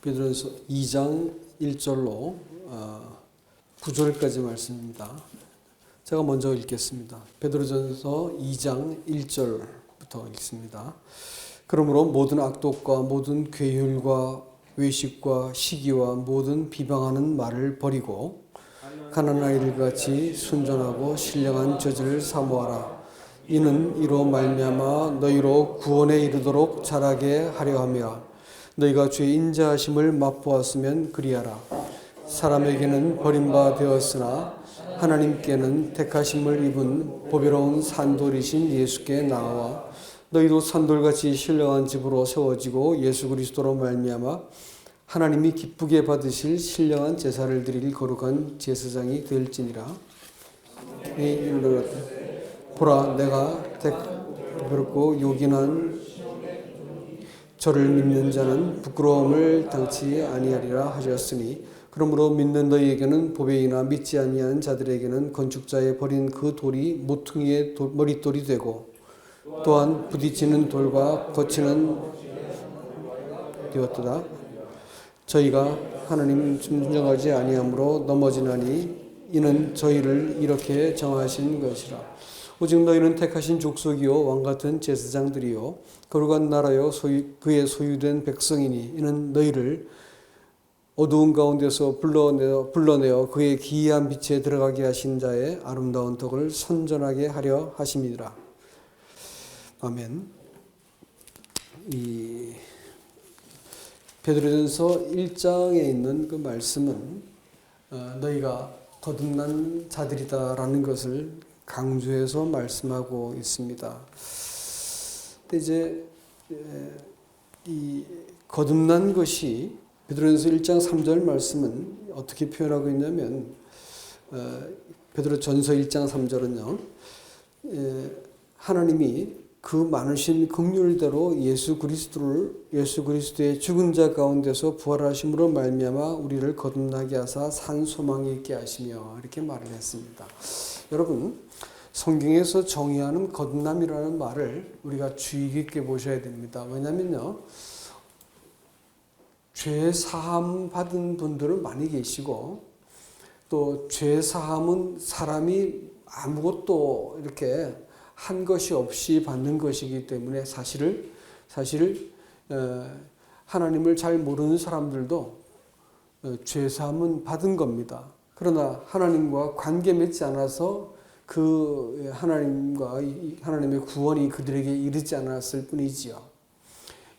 베드로전서 2장 1절로 9절까지 말씀입니다. 제가 먼저 읽겠습니다. 베드로전서 2장 1절부터 읽습니다. 그러므로 모든 악독과 모든 괴휼과 외식과 시기와 모든 비방하는 말을 버리고 가난한 아이들 같이 순전하고 신령한 젖을 사모하라. 이는 이로 말미암아 너희로 구원에 이르도록 자라게 하려 함이라. 너희가 주의 인자하심을 맛보았으면 그리하라. 사람에게는 버림바 되었으나 하나님께는 택하심을 입은 보배로운 산돌이신 예수께 나와 너희도 산돌같이 신령한 집으로 세워지고 예수 그리스도로 말미암아 하나님이 기쁘게 받으실 신령한 제사를 드릴 거룩한 제사장이 될지니라. 보라, 내가 택하고 요긴한 저를 믿는 자는 부끄러움을 당치 아니하리라 하셨으니, 그러므로 믿는 너희에게는 보배이나 믿지 아니한 자들에게는 건축자의 버린 그 돌이 모퉁이의 머릿돌이 되고 또한 부딪히는 돌과 거치는 되었도다. 저희가 하나님 순종하지 아니함으로 넘어지나니 이는 저희를 이렇게 정하신 것이라. 오직 너희는 택하신 족속이요 왕같은 제사장들이요 거룩한 나라요 그의 소유된 백성이니 이는 너희를 어두운 가운데서 불러내어 그의 기이한 빛에 들어가게 하신 자의 아름다운 덕을 선전하게 하려 하심이라. 아멘. 이 베드로전서 1장에 있는 그 말씀은 너희가 거듭난 자들이다라는 것을 강조해서 말씀하고 있습니다. 근데 이제 이 거듭난 것이 베드로전서 1장 3절 말씀은 어떻게 표현하고 있냐면 베드로전서 1장 3절은요. 하나님이 그 많으신 긍휼대로 예수 그리스도의 죽은 자 가운데서 부활하심으로 말미암아 우리를 거듭나게 하사 산 소망이 있게 하시며 이렇게 말을 했습니다. 여러분, 성경에서 정의하는 거듭남이라는 말을 우리가 주의 깊게 보셔야 됩니다. 왜냐면요, 죄 사함 받은 분들은 많이 계시고 또 죄 사함은 사람이 아무것도 이렇게 한 것이 없이 받는 것이기 때문에 사실 하나님을 잘 모르는 사람들도 죄 사함은 받은 겁니다. 그러나 하나님과 관계 맺지 않아서 그 하나님의 구원이 그들에게 이르지 않았을 뿐이지요.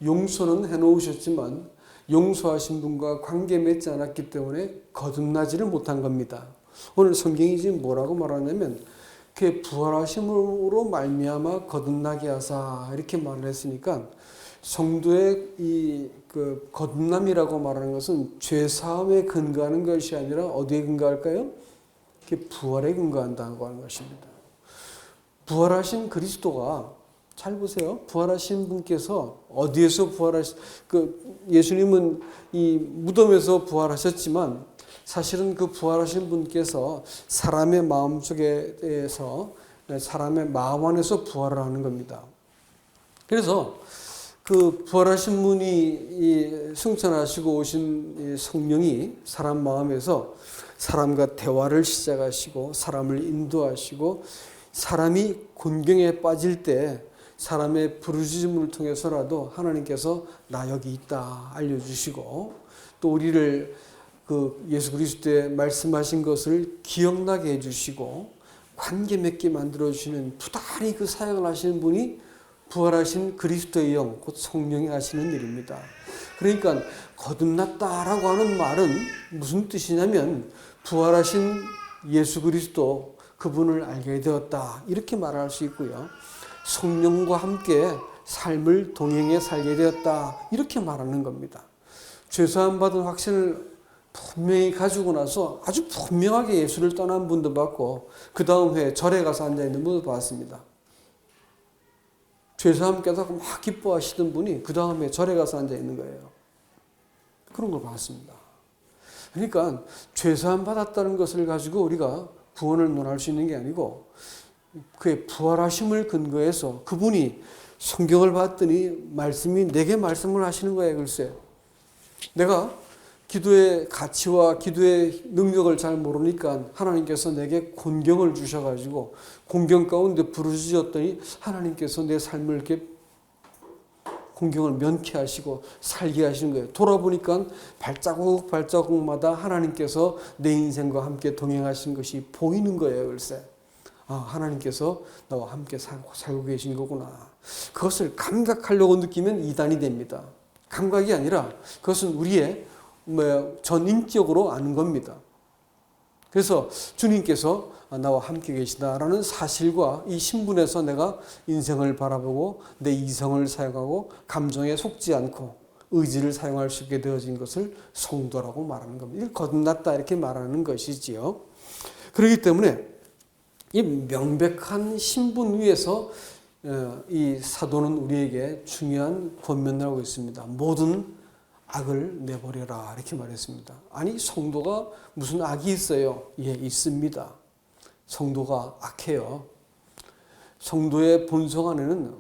용서는 해놓으셨지만 용서하신 분과 관계 맺지 않았기 때문에 거듭나지를 못한 겁니다. 오늘 성경이 지금 뭐라고 말하냐면 그의 부활하심으로 말미암아 거듭나게 하사 이렇게 말을 했으니까 성도의 그 거듭남이라고 말하는 것은 죄 사함에 근거하는 것이 아니라 어디에 근거할까요? 부활에 근거한다고 하는 것입니다. 부활하신 그리스도가 잘 보세요. 부활하신 분께서 어디에서 예수님은 이 무덤에서 부활하셨지만 사실은 그 부활하신 분께서 사람의 마음 속에서 사람의 마음 안에서 부활을 하는 겁니다. 그래서 그 부활하신 분이 승천하시고 오신 성령이 사람 마음에서 사람과 대화를 시작하시고 사람을 인도하시고 사람이 곤경에 빠질 때 사람의 부르짖음을 통해서라도 하나님께서 나 여기 있다 알려주시고 또 우리를 그 예수 그리스도의 말씀하신 것을 기억나게 해주시고 관계 맺게 만들어주시는 부단히 그 사역을 하시는 분이 부활하신 그리스도의 영, 곧 성령이 하시는 일입니다. 그러니까 거듭났다라고 하는 말은 무슨 뜻이냐면 부활하신 예수 그리스도 그분을 알게 되었다 이렇게 말할 수 있고요. 성령과 함께 삶을 동행해 살게 되었다 이렇게 말하는 겁니다. 죄사함 받은 확신을 분명히 가지고 나서 아주 분명하게 예수를 떠난 분도 봤고 그 다음 해에 절에 가서 앉아있는 분도 봤습니다. 죄사함 깨닫고 막 기뻐하시던 분이 그 다음에 절에 가서 앉아있는 거예요. 그런 걸 봤습니다. 그러니까 죄사함 받았다는 것을 가지고 우리가 구원을 논할 수 있는 게 아니고 그의 부활하심을 근거해서 그분이 성경을 봤더니 말씀이 내게 말씀을 하시는 거예요. 글쎄 내가 기도의 가치와 기도의 능력을 잘 모르니까 하나님께서 내게 곤경을 주셔가지고 곤경 가운데 부르짖었더니 하나님께서 내 삶을 이렇게 곤경을 면케하시고 살게 하시는 거예요. 돌아보니까 발자국 발자국마다 하나님께서 내 인생과 함께 동행하신 것이 보이는 거예요. 글쎄, 하나님께서 나와 함께 살고 계신 거구나. 그것을 감각하려고 느끼면 이단이 됩니다. 감각이 아니라 그것은 우리의 전인격으로 아는 겁니다. 그래서 주님께서 나와 함께 계시다라는 사실과 이 신분에서 내가 인생을 바라보고 내 이성을 사용하고 감정에 속지 않고 의지를 사용할 수 있게 되어진 것을 성도라고 말하는 겁니다. 이걸 거듭났다 이렇게 말하는 것이지요. 그렇기 때문에 이 명백한 신분 위에서 이 사도는 우리에게 중요한 권면을 하고 있습니다. 모든 악을 내버려라 이렇게 말했습니다. 아니 성도가 무슨 악이 있어요? 예, 있습니다. 성도가 악해요. 성도의 본성 안에는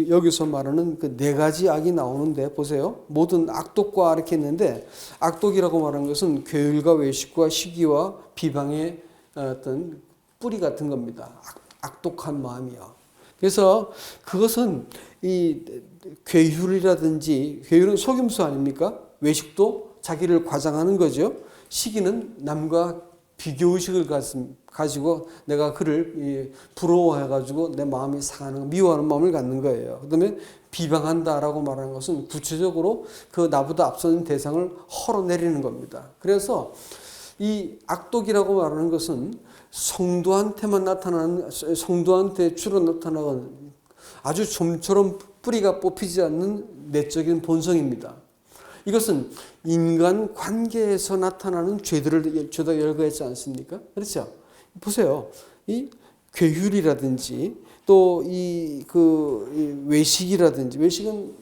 여기서 말하는 그 네 가지 악이 나오는데 보세요. 모든 악독과 이렇게 했는데 악독이라고 말하는 것은 괴율과 외식과 시기와 비방의 어떤 뿌리 같은 겁니다. 악독한 마음이요. 그래서 그것은 이 괴율이라든지 괴율은 속임수 아닙니까? 외식도 자기를 과장하는 거죠. 시기는 남과 비교의식을 가지고 내가 그를 부러워해가지고 내 마음이 상하는 미워하는 마음을 갖는 거예요. 그다음에 비방한다라고 말하는 것은 구체적으로 그 나보다 앞선 대상을 헐어내리는 겁니다. 그래서 이 악독이라고 말하는 것은 성도한테만 나타나는, 성도한테 주로 나타나는 아주 좀처럼 뿌리가 뽑히지 않는 내적인 본성입니다. 이것은 인간 관계에서 나타나는 죄들을 죄다 열거했지 않습니까? 그렇죠? 보세요. 이 괴율이라든지 또 이 외식이라든지, 외식은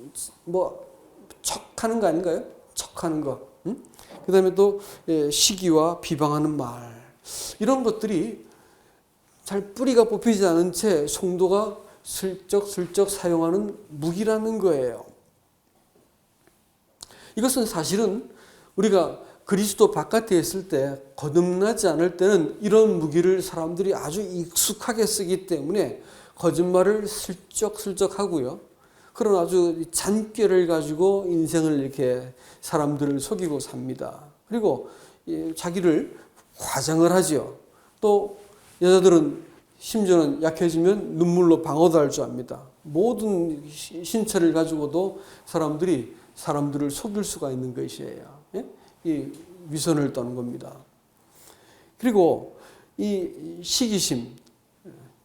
뭐 척하는 거 아닌가요? 척하는 거. 응? 그다음에 또 시기와 비방하는 말. 이런 것들이 잘 뿌리가 뽑히지 않은 채 성도가 슬쩍슬쩍 사용하는 무기라는 거예요. 이것은 사실은 우리가 그리스도 바깥에 있을 때 거듭나지 않을 때는 이런 무기를 사람들이 아주 익숙하게 쓰기 때문에 거짓말을 슬쩍슬쩍 하고요. 그런 아주 잔꾀를 가지고 인생을 이렇게 사람들을 속이고 삽니다. 그리고 자기를 과장을 하죠. 또 여자들은 심지어는 약해지면 눈물로 방어도 할 줄 압니다. 모든 신체를 가지고도 사람들을 속일 수가 있는 것이에요. 예? 이 위선을 떠는 겁니다. 그리고 이 시기심,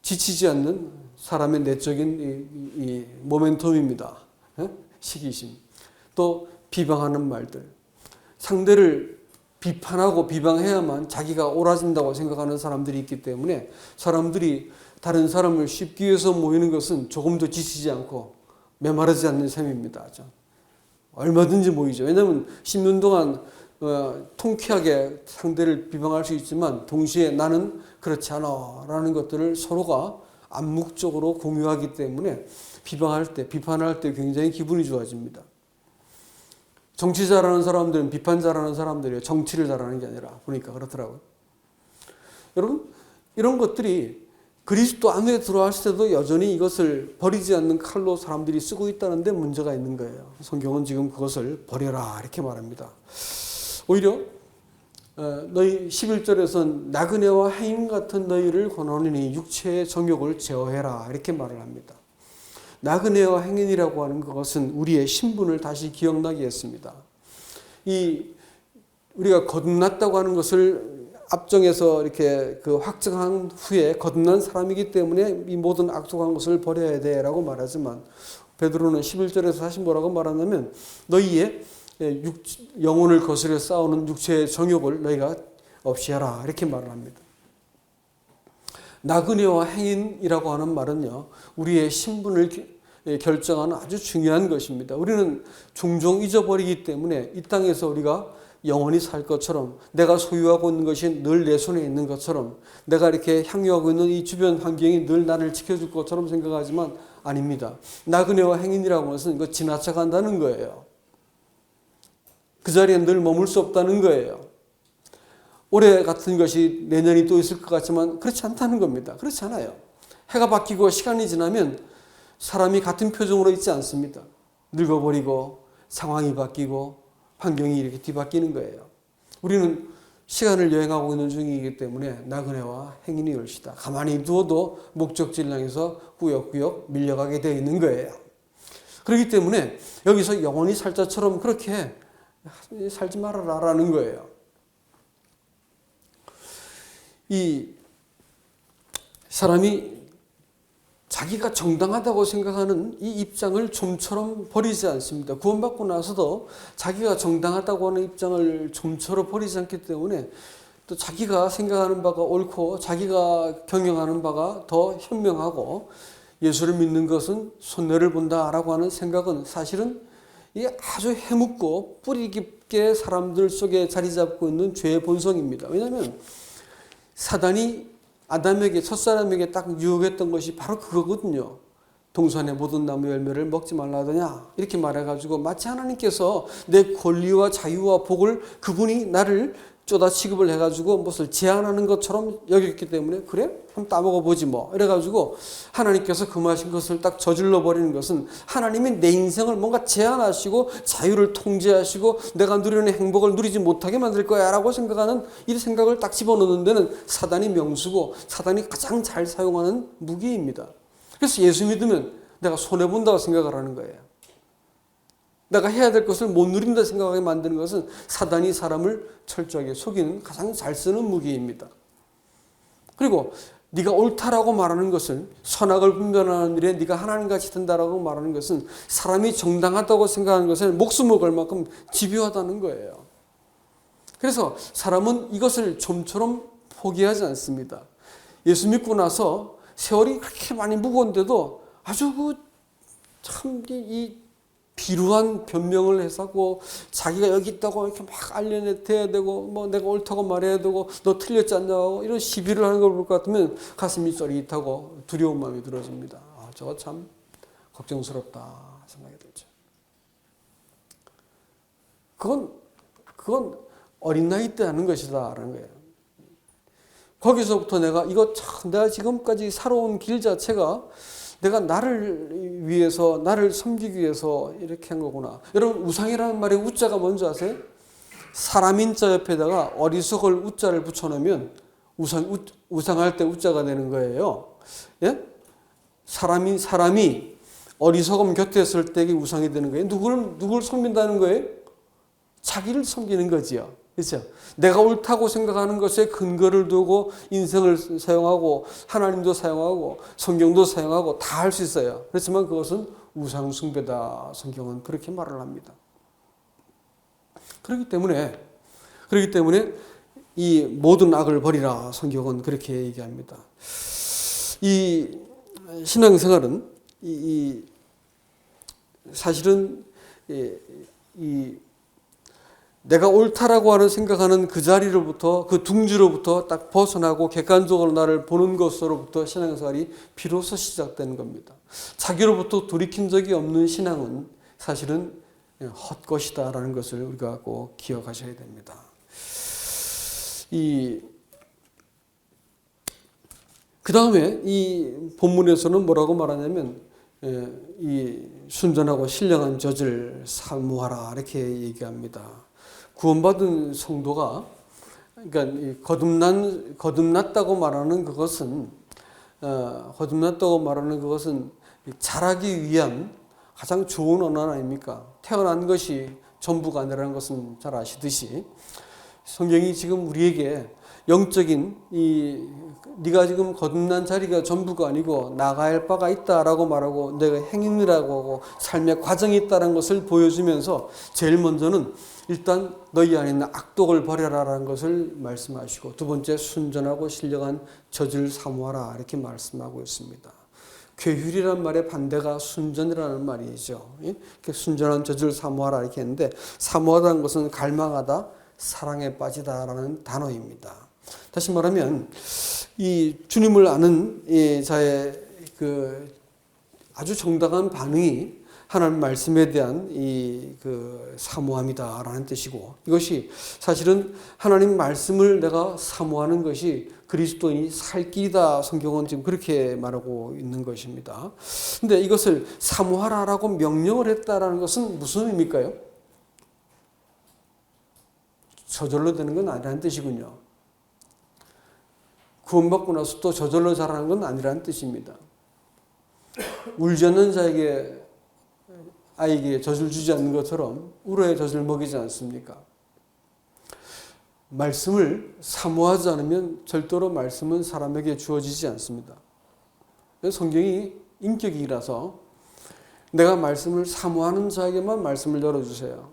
지치지 않는 사람의 내적인 이 모멘텀입니다. 예? 시기심. 또 비방하는 말들. 상대를 비판하고 비방해야만 자기가 옳아진다고 생각하는 사람들이 있기 때문에 사람들이 다른 사람을 씹기 위해서 모이는 것은 조금도 지치지 않고 메마르지 않는 셈입니다. 얼마든지 모이죠. 왜냐하면 10년 동안 통쾌하게 상대를 비방할 수 있지만 동시에 나는 그렇지 않아 라는 것들을 서로가 암묵적으로 공유하기 때문에 비판할 때 굉장히 기분이 좋아집니다. 정치 잘하는 사람들은 비판 잘하는 사람들이에요. 정치를 잘하는 게 아니라. 보니까 그렇더라고요. 여러분, 이런 것들이 그리스도 안에 들어왔을 때도 여전히 이것을 버리지 않는 칼로 사람들이 쓰고 있다는 데 문제가 있는 거예요. 성경은 지금 그것을 버려라 이렇게 말합니다. 오히려 너희 11절에서는 나그네와 행인 같은 너희를 권하노니 육체의 정욕을 제어해라 이렇게 말을 합니다. 나그네와 행인이라고 하는 것은 우리의 신분을 다시 기억나게 했습니다. 우리가 거듭났다고 하는 것을 앞정에서 이렇게 확정한 후에 거듭난 사람이기 때문에 이 모든 악독한 것을 버려야 돼라고 말하지만 베드로는 11절에서 다시 뭐라고 말하냐면 너희의 영혼을 거스려 싸우는 육체의 정욕을 너희가 없이 하라 이렇게 말을 합니다. 나그네와 행인이라고 하는 말은요, 우리의 신분을 결정하는 아주 중요한 것입니다. 우리는 종종 잊어버리기 때문에 이 땅에서 우리가 영원히 살 것처럼 내가 소유하고 있는 것이 늘 내 손에 있는 것처럼 내가 이렇게 향유하고 있는 이 주변 환경이 늘 나를 지켜줄 것처럼 생각하지만 아닙니다. 나그네와 행인이라고 하는 것은 이거 지나쳐간다는 거예요. 그 자리에 늘 머물 수 없다는 거예요. 올해 같은 것이 내년이 또 있을 것 같지만 그렇지 않다는 겁니다. 그렇지 않아요. 해가 바뀌고 시간이 지나면 사람이 같은 표정으로 있지 않습니다. 늙어버리고 상황이 바뀌고 환경이 이렇게 뒤바뀌는 거예요. 우리는 시간을 여행하고 있는 중이기 때문에 나그네와 행인이 올시다. 가만히 두어도 목적지를 향해서 꾸역꾸역 밀려가게 되어 있는 거예요. 그렇기 때문에 여기서 영원히 살자처럼 그렇게 살지 말아라라는 거예요. 이 사람이 자기가 정당하다고 생각하는 이 입장을 좀처럼 버리지 않습니다. 구원받고 나서도 자기가 정당하다고 하는 입장을 좀처럼 버리지 않기 때문에 또 자기가 생각하는 바가 옳고 자기가 경영하는 바가 더 현명하고 예수를 믿는 것은 손해를 본다라고 하는 생각은 사실은 이게 아주 해묵고 뿌리 깊게 사람들 속에 자리 잡고 있는 죄의 본성입니다. 왜냐하면 사단이 아담에게, 첫사람에게 딱 유혹했던 것이 바로 그거거든요. 동산의 모든 나무 열매를 먹지 말라 하더냐 이렇게 말해가지고 마치 하나님께서 내 권리와 자유와 복을 그분이 나를 쪼다 취급을 해가지고 무엇을 제한하는 것처럼 여겼기 때문에 그래? 한번 따먹어 보지 뭐 이래가지고 하나님께서 금하신 것을 딱 저질러 버리는 것은 하나님이 내 인생을 뭔가 제한하시고 자유를 통제하시고 내가 누리는 행복을 누리지 못하게 만들 거야 라고 생각하는 이 생각을 딱 집어넣는 데는 사단이 명수고 사단이 가장 잘 사용하는 무기입니다. 그래서 예수 믿으면 내가 손해본다고 생각을 하는 거예요. 내가 해야 될 것을 못 누린다 생각하게 만드는 것은 사단이 사람을 철저하게 속이는 가장 잘 쓰는 무기입니다. 그리고 네가 옳다라고 말하는 것은 선악을 분별하는 일에 네가 하나님같이 된다라고 말하는 것은 사람이 정당하다고 생각하는 것은 목숨을 걸 만큼 집요하다는 거예요. 그래서 사람은 이것을 좀처럼 포기하지 않습니다. 예수 믿고 나서 세월이 그렇게 많이 무거운데도 아주 참 비루한 변명을 해서고 자기가 여기 있다고 이렇게 막 알려내야 되고 뭐 내가 옳다고 말해야 되고 너 틀렸지 않냐고 이런 시비를 하는 걸 볼 것 같으면 가슴이 쫄깃하고 두려운 마음이 들어집니다. 저거 참 걱정스럽다 생각이 들죠. 그건 어린 나이 때 하는 것이다라는 거예요. 거기서부터 내가 지금까지 살아온 길 자체가 내가 나를 위해서, 나를 섬기기 위해서 이렇게 한 거구나. 여러분, 우상이라는 말의 우자가 뭔지 아세요? 사람인자 옆에다가 어리석을 우자를 붙여놓으면 우상할 때 우자가 되는 거예요. 예? 사람이 어리석음 곁에 있을 때 우상이 되는 거예요. 누굴 섬긴다는 거예요? 자기를 섬기는 거지요. 그렇죠? 내가 옳다고 생각하는 것에 근거를 두고 인생을 사용하고 하나님도 사용하고 성경도 사용하고 다 할 수 있어요. 그렇지만 그것은 우상 숭배다. 성경은 그렇게 말을 합니다. 그렇기 때문에 이 모든 악을 버리라. 성경은 그렇게 얘기합니다. 이 신앙생활은 사실은 내가 옳다라고 하는 생각하는 그 자리로부터 그 둥지로부터 딱 벗어나고 객관적으로 나를 보는 것으로부터 신앙생활이 비로소 시작되는 겁니다. 자기로부터 돌이킨 적이 없는 신앙은 사실은 헛것이다라는 것을 우리가 꼭 기억하셔야 됩니다. 그 다음에 이 본문에서는 뭐라고 말하냐면 이 순전하고 신령한 젖을 사모하라 이렇게 얘기합니다. 구원받은 성도가 그러니까 거듭났다고 말하는 그것은 자라기 위한 가장 좋은 언어 아닙니까? 태어난 것이 전부가 아니라는 것은 잘 아시듯이 성경이 지금 우리에게 영적인 네가 지금 거듭난 자리가 전부가 아니고 나가야 할 바가 있다라고 말하고 내가 행인이라고 하고 삶의 과정이 있다는 것을 보여주면서 제일 먼저는 일단 너희 안에 있는 악독을 버려라라는 것을 말씀하시고 두 번째 순전하고 신령한 젖을 사모하라 이렇게 말씀하고 있습니다. 괴휼이라는 말의 반대가 순전이라는 말이죠. 순전한 젖을 사모하라 이렇게 했는데 사모하다는 것은 갈망하다, 사랑에 빠지다라는 단어입니다. 다시 말하면 이 주님을 아는 자의 그 아주 정당한 반응이 하나님 말씀에 대한 이 그 사모함이다라는 뜻이고, 이것이 사실은 하나님 말씀을 내가 사모하는 것이 그리스도인이 살 길이다. 성경은 지금 그렇게 말하고 있는 것입니다. 근데 이것을 사모하라라고 명령을 했다라는 것은 무슨 의미일까요? 저절로 되는 건 아니라는 뜻이군요. 구원받고 나서 또 저절로 자라는 건 아니라는 뜻입니다. 울지 않는 자에게 아이에게 젖을 주지 않는 것처럼 울어야 젖을 먹이지 않습니까? 말씀을 사모하지 않으면 절대로 말씀은 사람에게 주어지지 않습니다. 성경이 인격이라서 내가 말씀을 사모하는 자에게만 말씀을 열어주세요.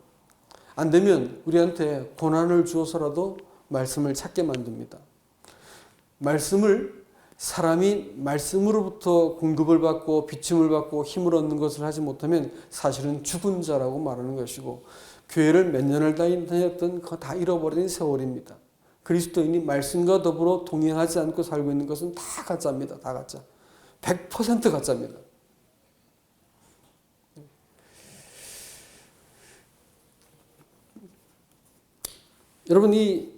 안 되면 우리한테 고난을 주어서라도 말씀을 찾게 만듭니다. 말씀을 사람이 말씀으로부터 공급을 받고 비침을 받고 힘을 얻는 것을 하지 못하면 사실은 죽은 자라고 말하는 것이고, 교회를 몇 년을 다녔던 그거 다 잃어버린 세월입니다. 그리스도인이 말씀과 더불어 동행하지 않고 살고 있는 것은 다 가짜입니다. 다 가짜. 100% 가짜입니다. 여러분,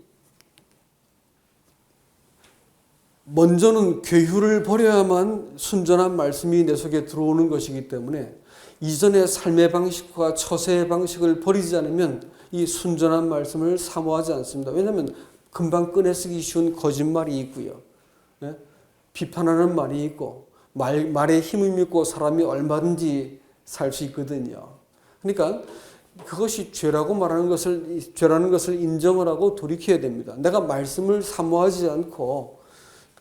먼저는 괴휴를 버려야만 순전한 말씀이 내 속에 들어오는 것이기 때문에 이전의 삶의 방식과 처세의 방식을 버리지 않으면 이 순전한 말씀을 사모하지 않습니다. 왜냐하면 금방 꺼내쓰기 쉬운 거짓말이 있고요. 네? 비판하는 말이 있고 말에 힘을 믿고 사람이 얼마든지 살 수 있거든요. 그러니까 그것이 죄라고 말하는 것을, 죄라는 것을 인정을 하고 돌이켜야 됩니다. 내가 말씀을 사모하지 않고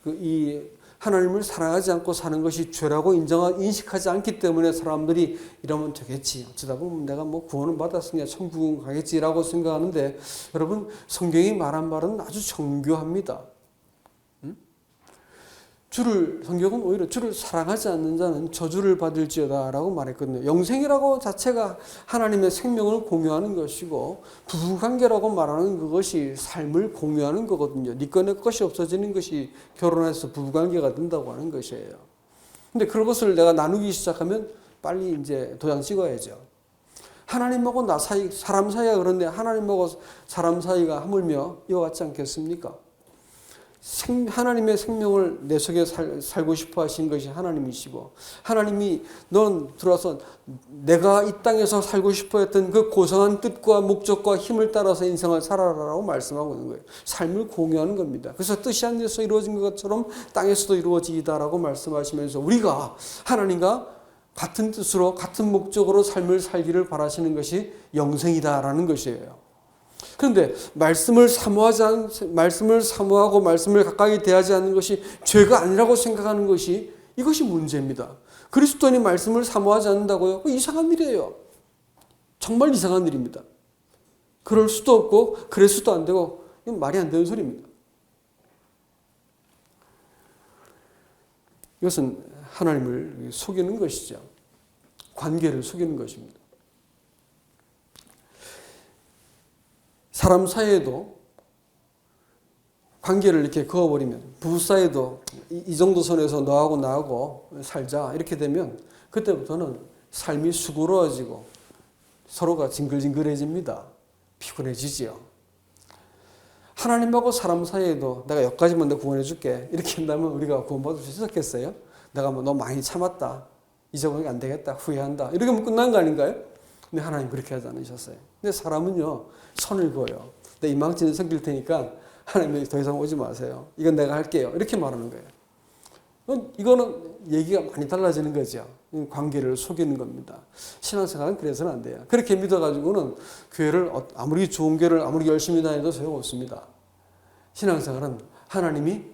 이 하나님을 사랑하지 않고 사는 것이 죄라고 인식하지 않기 때문에 사람들이 이러면 되겠지. 어쩌다 보면 내가 뭐 구원을 받았으니까 천국 가겠지라고 생각하는데, 여러분, 성경이 말한 말은 아주 정교합니다. 성경은 오히려 주를 사랑하지 않는 자는 저주를 받을지어다라고 말했거든요. 영생이라고 자체가 하나님의 생명을 공유하는 것이고, 부부관계라고 말하는 그것이 삶을 공유하는 거거든요. 네 거 내 것이 없어지는 것이 결혼해서 부부관계가 된다고 하는 것이에요. 근데 그것을 내가 나누기 시작하면 빨리 이제 도장 찍어야죠. 하나님하고 나 사이, 사람 사이가 그런데 하나님하고 사람 사이가 하물며 이와 같지 않겠습니까? 하나님의 생명을 내 속에 살고 싶어 하신 것이 하나님이시고, 하나님이 넌 들어와서 내가 이 땅에서 살고 싶어 했던 그 고상한 뜻과 목적과 힘을 따라서 인생을 살아라라고 말씀하고 있는 거예요. 삶을 공유하는 겁니다. 그래서 뜻이 하늘에서 이루어진 것처럼 땅에서도 이루어지이다라고 말씀하시면서 우리가 하나님과 같은 뜻으로 같은 목적으로 삶을 살기를 바라시는 것이 영생이다라는 것이에요. 그런데 말씀을 사모하고 말씀을 가까이 대하지 않는 것이 죄가 아니라고 생각하는 것이, 이것이 문제입니다. 그리스도인이 말씀을 사모하지 않는다고요? 이상한 일이에요. 정말 이상한 일입니다. 그럴 수도 없고 그럴 수도 안 되고, 이건 말이 안 되는 소리입니다. 이것은 하나님을 속이는 것이죠. 관계를 속이는 것입니다. 사람 사이에도 관계를 이렇게 그어버리면, 부부 사이도 이 정도 선에서 너하고 나하고 살자 이렇게 되면 그때부터는 삶이 수고로워지고 서로가 징글징글해집니다. 피곤해지지요. 하나님하고 사람 사이에도 내가 여기까지만 너 구원해 줄게 이렇게 한다면 우리가 구원받을 수 있었겠어요? 내가 뭐 너 많이 참았다, 잊어보니까 안 되겠다, 후회한다 이렇게 하면 끝난 거 아닌가요? 근데 하나님 그렇게 하지 않으셨어요. 근데 사람은요, 선을 그어요. 내 이망치는 섬길 테니까 하나님이 더 이상 오지 마세요. 이건 내가 할게요. 이렇게 말하는 거예요. 이거는 얘기가 많이 달라지는 거죠. 관계를 속이는 겁니다. 신앙생활은 그래서는 안 돼요. 그렇게 믿어가지고는 교회를 아무리 좋은 교회를 아무리 열심히 다녀도 소용없습니다. 신앙생활은 하나님이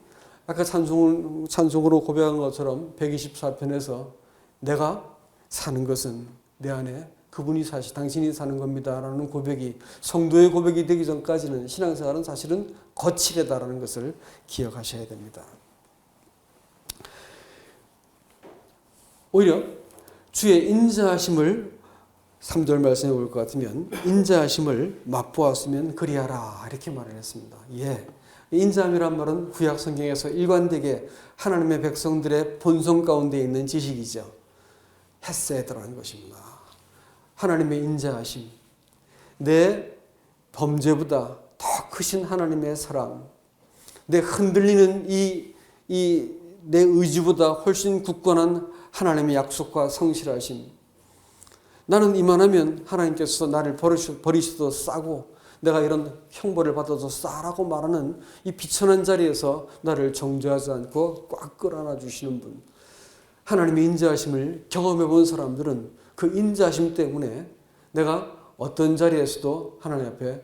아까 찬송으로 고백한 것처럼 124편에서 내가 사는 것은 내 안에 그분이 당신이 사는 겁니다라는 고백이, 성도의 고백이 되기 전까지는 신앙생활은 사실은 거칠다라는 것을 기억하셔야 됩니다. 오히려 주의 인자하심을 3절 말씀해 볼 것 같으면 인자하심을 맛보았으면 그리하라 이렇게 말을 했습니다. 인자함이란 말은 구약 성경에서 일관되게 하나님의 백성들의 본성 가운데 있는 지식이죠. 헤세드라는 것입니다. 하나님의 인자하심, 내 범죄보다 더 크신 하나님의 사랑, 내 흔들리는 내 의지보다 훨씬 굳건한 하나님의 약속과 성실하심. 나는 이만하면 하나님께서 나를 버리셔도 싸고 내가 이런 형벌을 받아도 싸라고 말하는 이 비천한 자리에서 나를 정죄하지 않고 꽉 끌어안아 주시는 분. 하나님의 인자하심을 경험해 본 사람들은 그 인자하심 때문에 내가 어떤 자리에서도 하나님 앞에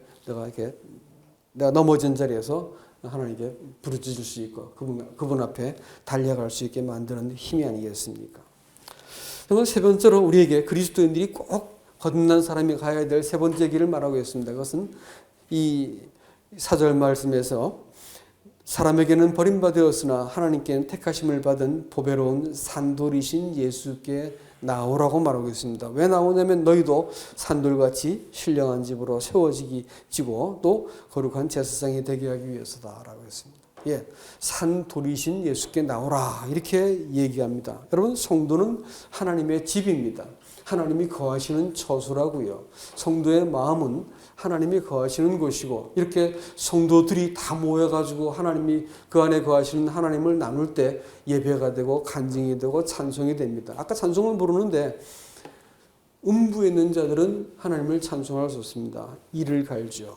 내가 넘어진 자리에서 하나님께 부르짖을 수 있고 그분 앞에 달려갈 수 있게 만드는 힘이 아니겠습니까? 그러면 세 번째로 우리에게 그리스도인들이 꼭 거듭난 사람이 가야 될 세 번째 길을 말하고 있습니다. 그것은 이 4절 말씀에서 사람에게는 버림받았으나 하나님께는 택하심을 받은 보배로운 산돌이신 예수께 나오라고 말하고 있습니다. 왜 나오냐면 너희도 산돌같이 신령한 집으로 세워지고 또 거룩한 제사장이 되게 하기 위해서다라고 했습니다. 예, 산돌이신 예수께 나오라 이렇게 얘기합니다. 여러분, 성도는 하나님의 집입니다. 하나님이 거하시는 처소라고요. 성도의 마음은 하나님이 거하시는 곳이고, 이렇게 성도들이 다 모여가지고 하나님이 그 안에 거하시는 하나님을 나눌 때 예배가 되고 간증이 되고 찬송이 됩니다. 아까 찬송을 부르는데 음부에 있는 자들은 하나님을 찬송할 수 없습니다. 이를 갈죠.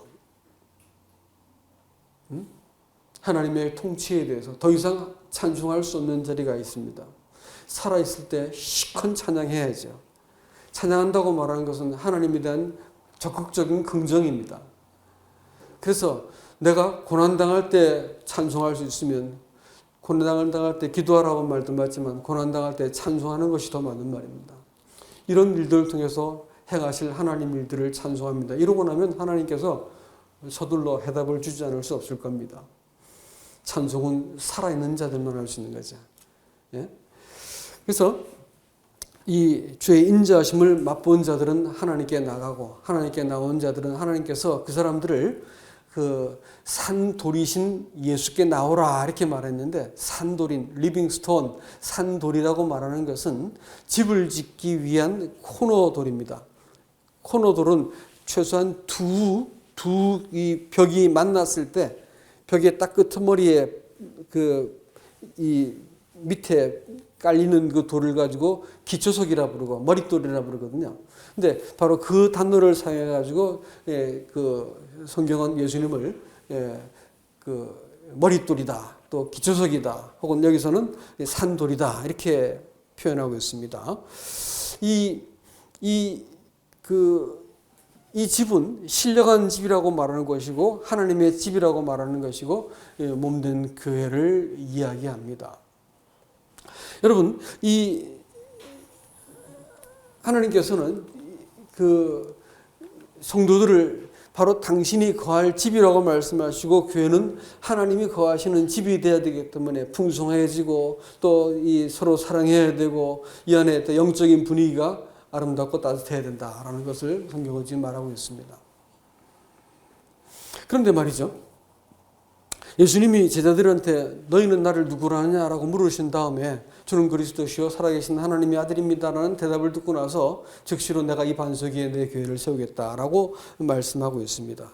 하나님의 통치에 대해서 더 이상 찬송할 수 없는 자리가 있습니다. 살아있을 때 시큰 찬양해야죠. 찬양한다고 말하는 것은 하나님에 대한 적극적인 긍정입니다. 그래서 내가 고난당할 때 찬송할 수 있으면 고난당할 때 기도하라고 말도 맞지만 고난당할 때 찬송하는 것이 더 맞는 말입니다. 이런 일들을 통해서 행하실 하나님 일들을 찬송합니다. 이러고 나면 하나님께서 서둘러 해답을 주지 않을 수 없을 겁니다. 찬송은 살아있는 자들만 할 수 있는 거죠. 예? 그래서 이 주의 인자하심을 맛본 자들은 하나님께 나가고 하나님께 나온 자들은 하나님께서 그 사람들을 그 산돌이신 예수께 나오라 이렇게 말했는데, 산돌인 리빙스톤 산돌이라고 말하는 것은 집을 짓기 위한 코너돌입니다. 코너돌은 최소한 두 이 벽이 만났을 때 벽의 딱 끄트머리에 이 밑에 깔리는 그 돌을 가지고 기초석이라 부르고 머릿돌이라 부르거든요. 근데 바로 그 단어를 사용해 가지고 그 성경은 예수님을 그 머릿돌이다, 또 기초석이다, 혹은 여기서는 산돌이다 이렇게 표현하고 있습니다. 이 집은 신령한 집이라고 말하는 것이고 하나님의 집이라고 말하는 것이고 몸된 교회를 이야기합니다. 여러분, 이 하나님께서는 그 성도들을 바로 당신이 거할 집이라고 말씀하시고, 교회는 하나님이 거하시는 집이 되어야 되기 때문에 풍성해지고 또 이 서로 사랑해야 되고 이 안에 또 영적인 분위기가 아름답고 따뜻해야 된다라는 것을 성경은 지금 말하고 있습니다. 그런데 말이죠, 예수님이 제자들한테 너희는 나를 누구라 하냐라고 물으신 다음에 주는 그리스도시요 살아계신 하나님의 아들입니다라는 대답을 듣고 나서 즉시로 내가 이 반석 위에 내 교회를 세우겠다라고 말씀하고 있습니다.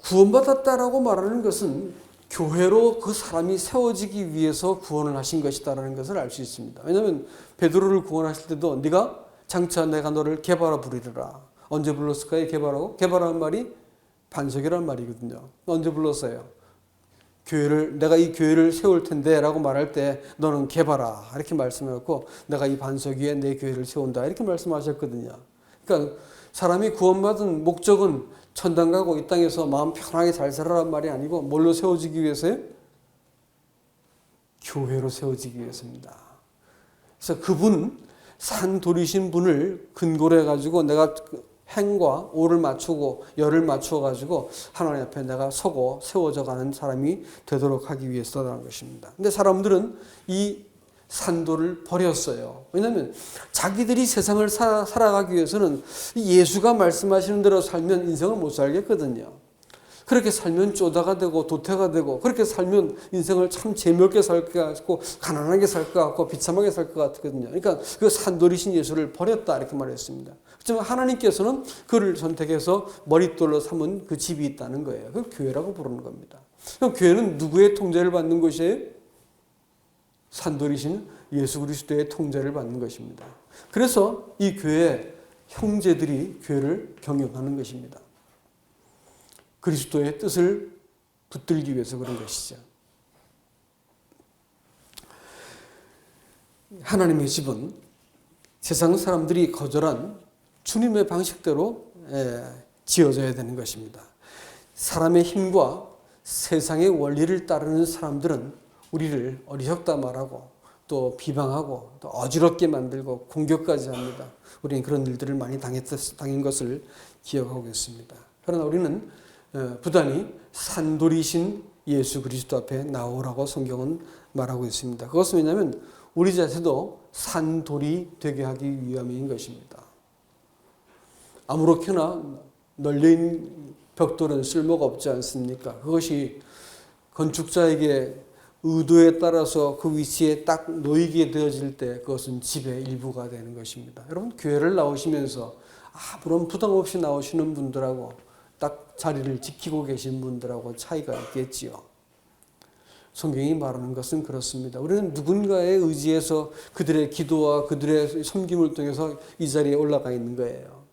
구원받았다라고 말하는 것은 교회로 그 사람이 세워지기 위해서 구원을 하신 것이다라는 것을 알 수 있습니다. 왜냐하면 베드로를 구원하실 때도 네가 장차 내가 너를 게바라 부르리라. 언제 불렀을까요? 게바라고? 게바라는 말이 반석이라는 말이거든요. 언제 불렀어요? 내가 이 교회를 세울 텐데 라고 말할 때 너는 게바라 이렇게 말씀하셨고, 내가 이 반석 위에 내 교회를 세운다 이렇게 말씀하셨거든요. 그러니까 사람이 구원받은 목적은 천당 가고 이 땅에서 마음 편하게 잘 살아라는 말이 아니고 뭘로 세워지기 위해서요? 교회로 세워지기 위해서입니다. 그래서 그분, 산돌이신 분을 근거로 해가지고 내가 행과 오를 맞추고 열을 맞추어 가지고 하나님 앞에 내가 서고 세워져 가는 사람이 되도록 하기 위해서라는 것입니다. 근데 사람들은 이 산돌을 버렸어요. 왜냐하면 자기들이 세상을 살아가기 위해서는 예수가 말씀하시는 대로 살면 인생을 못 살겠거든요. 그렇게 살면 쪼다가 되고 도태가 되고 그렇게 살면 인생을 참 재미없게 살 것 같고 가난하게 살 것 같고 비참하게 살 것 같거든요. 그러니까 그 산돌이신 예수를 버렸다 이렇게 말했습니다. 하지만 하나님께서는 그를 선택해서 머릿돌로 삼은 그 집이 있다는 거예요. 그걸 교회라고 부르는 겁니다. 그럼 교회는 누구의 통제를 받는 것이에요? 산돌이신 예수 그리스도의 통제를 받는 것입니다. 그래서 이 교회 형제들이 교회를 경영하는 것입니다. 그리스도의 뜻을 붙들기 위해서 그런 것이죠. 하나님의 집은 세상 사람들이 거절한 주님의 방식대로 지어져야 되는 것입니다. 사람의 힘과 세상의 원리를 따르는 사람들은 우리를 어리석다 말하고 또 비방하고 또 어지럽게 만들고 공격까지 합니다. 우리는 그런 일들을 많이 당한 것을 기억하고 있습니다. 그러나 우리는 부단히 산돌이신 예수 그리스도 앞에 나오라고 성경은 말하고 있습니다. 그것은 왜냐하면 우리 자체도 산돌이 되게 하기 위함인 것입니다. 아무렇게나 널린 벽돌은 쓸모가 없지 않습니까? 그것이 건축자에게 의도에 따라서 그 위치에 딱 놓이게 되어질 때 그것은 집의 일부가 되는 것입니다. 여러분 교회를 나오시면서 아무런 부담 없이 나오시는 분들하고 딱 자리를 지키고 계신 분들하고 차이가 있겠지요. 성경이 말하는 것은 그렇습니다. 우리는 누군가에 의지해서 그들의 기도와 그들의 섬김을 통해서 이 자리에 올라가 있는 거예요.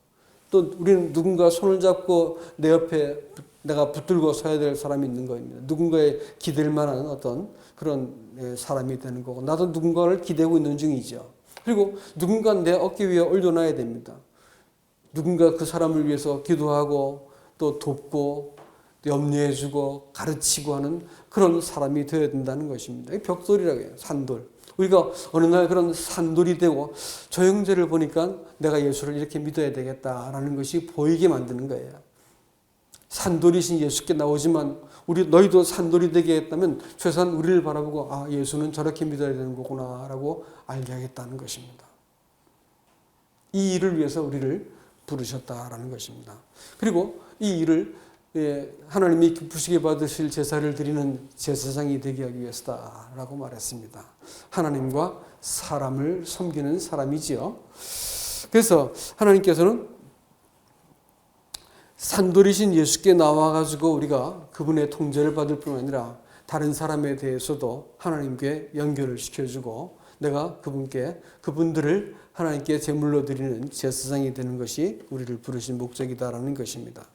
또 우리는 누군가 손을 잡고 내 옆에 내가 붙들고 서야 될 사람이 있는 겁니다. 누군가에 기댈 만한 어떤 그런 사람이 되는 거고 나도 누군가를 기대고 있는 중이죠. 그리고 누군가 내 어깨 위에 올려놔야 됩니다. 누군가 그 사람을 위해서 기도하고 또 돕고 또 염려해주고 가르치고 하는 그런 사람이 되어야 된다는 것입니다. 벽돌이라고 해요. 산돌. 우리가 어느 날 그런 산돌이 되고 저 형제를 보니까 내가 예수를 이렇게 믿어야 되겠다라는 것이 보이게 만드는 거예요. 산돌이신 예수께 나오지만 너희도 산돌이 되게 했다면 최소한 우리를 바라보고 예수는 저렇게 믿어야 되는 거구나 라고 알게 하겠다는 것입니다. 이 일을 위해서 우리를 부르셨다라는 것입니다. 그리고 이 일을 하나님이 기쁘시게 받으실 제사를 드리는 제사장이 되게 하기 위해서다라고 말했습니다. 하나님과 사람을 섬기는 사람이지요. 그래서 하나님께서는 산돌이신 예수께 나와가지고 우리가 그분의 통제를 받을 뿐 아니라 다른 사람에 대해서도 하나님께 연결을 시켜주고 내가 그분들을 하나님께 제물로 드리는 제사장이 되는 것이 우리를 부르신 목적이다라는 것입니다.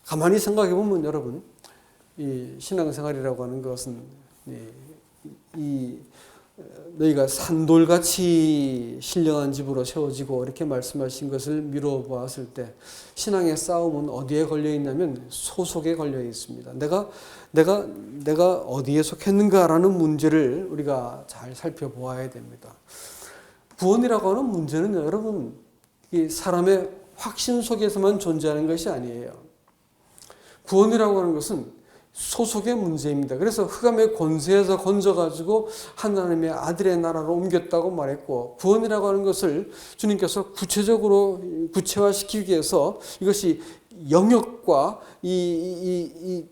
가만히 생각해 보면 여러분, 이 신앙생활이라고 하는 것은 너희가 산돌같이 신령한 집으로 세워지고 이렇게 말씀하신 것을 미루어 보았을 때 신앙의 싸움은 어디에 걸려 있냐면 소속에 걸려 있습니다. 내가 어디에 속했는가라는 문제를 우리가 잘 살펴보아야 됩니다. 구원이라고 하는 문제는 여러분 이 사람의 확신 속에서만 존재하는 것이 아니에요. 구원이라고 하는 것은 소속의 문제입니다. 그래서 흑암의 권세에서 건져가지고 하나님의 아들의 나라로 옮겼다고 말했고 구원이라고 하는 것을 주님께서 구체적으로 구체화시키기 위해서 이것이 영역과 이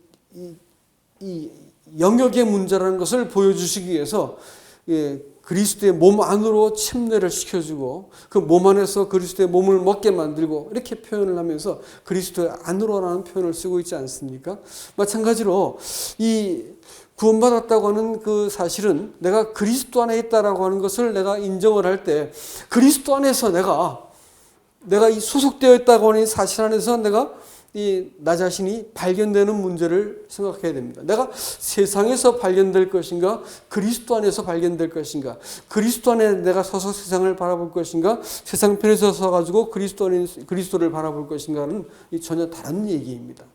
영역의 문제라는 것을 보여주시기 위해서 그리스도의 몸 안으로 침례를 시켜주고 그 몸 안에서 그리스도의 몸을 먹게 만들고 이렇게 표현을 하면서 그리스도의 안으로라는 표현을 쓰고 있지 않습니까? 마찬가지로 이 구원받았다고 하는 그 사실은 내가 그리스도 안에 있다라고 하는 것을 내가 인정을 할 때 그리스도 안에서 내가 이 소속되어 있다고 하는 사실 안에서 내가 나 자신이 발견되는 문제를 생각해야 됩니다. 내가 세상에서 발견될 것인가 그리스도 안에서 발견될 것인가 그리스도 안에 내가 서서 세상을 바라볼 것인가 세상 편에서 서가지고 그리스도를 바라볼 것인가는 전혀 다른 얘기입니다.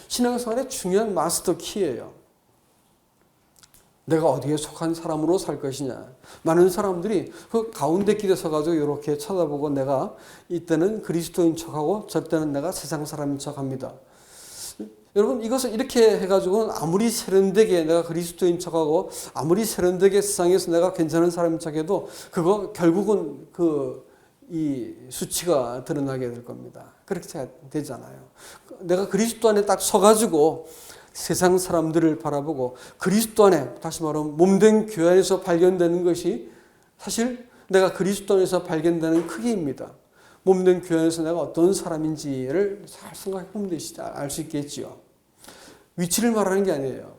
신앙생활의 중요한 마스터 키예요. 내가 어디에 속한 사람으로 살 것이냐. 많은 사람들이 그 가운데 길에 서가지고 이렇게 쳐다보고 내가 이때는 그리스도인 척하고 저때는 내가 세상 사람인 척합니다. 여러분 이것을 이렇게 해가지고는 아무리 세련되게 내가 그리스도인 척하고 아무리 세련되게 세상에서 내가 괜찮은 사람인 척해도 그거 결국은 이 수치가 드러나게 될 겁니다. 그렇게 되잖아요. 내가 그리스도 안에 딱 서가지고 세상 사람들을 바라보고 그리스도 안에, 다시 말하면 몸된 교회 안에서 발견되는 것이 사실 내가 그리스도 안에서 발견되는 크기입니다. 몸된 교회 안에서 내가 어떤 사람인지를 잘 생각해 보면 알 수 있겠지요. 위치를 말하는 게 아니에요.